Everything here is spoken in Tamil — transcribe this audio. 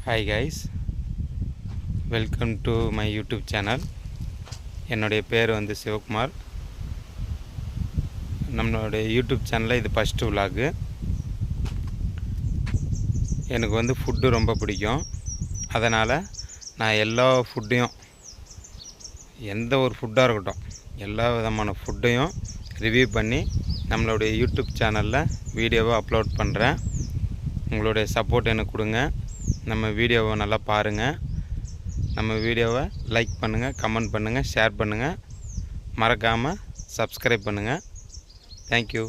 Hi guys, welcome to my YouTube channel. என்னுடைய பேர் வந்து சிவகுமார். நம்மளுடைய யூடியூப் சேனலில் இது ஃபஸ்ட்டு விலாகு. எனக்கு வந்து ஃபுட்டு ரொம்ப பிடிக்கும். அதனால் நான் எல்லா ஃபுட்டையும், எந்த ஒரு ஃபுட்டாக இருக்கட்டும், எல்லா விதமான ஃபுட்டையும் ரிவ்யூ பண்ணி நம்மளுடைய யூடியூப் சேனலில் வீடியோவை அப்லோட் பண்ணுறேன். உங்களுடைய சப்போர்ட் எனக்கு கொடுங்க. நம்ம வீடியோவை நல்லா பாருங்கள். நம்ம வீடியோவை லைக் பண்ணுங்கள், கமெண்ட் பண்ணுங்கள், ஷேர் பண்ணுங்கள். மறக்காமல் சப்ஸ்கிரைப் பண்ணுங்கள். தேங்க்யூ.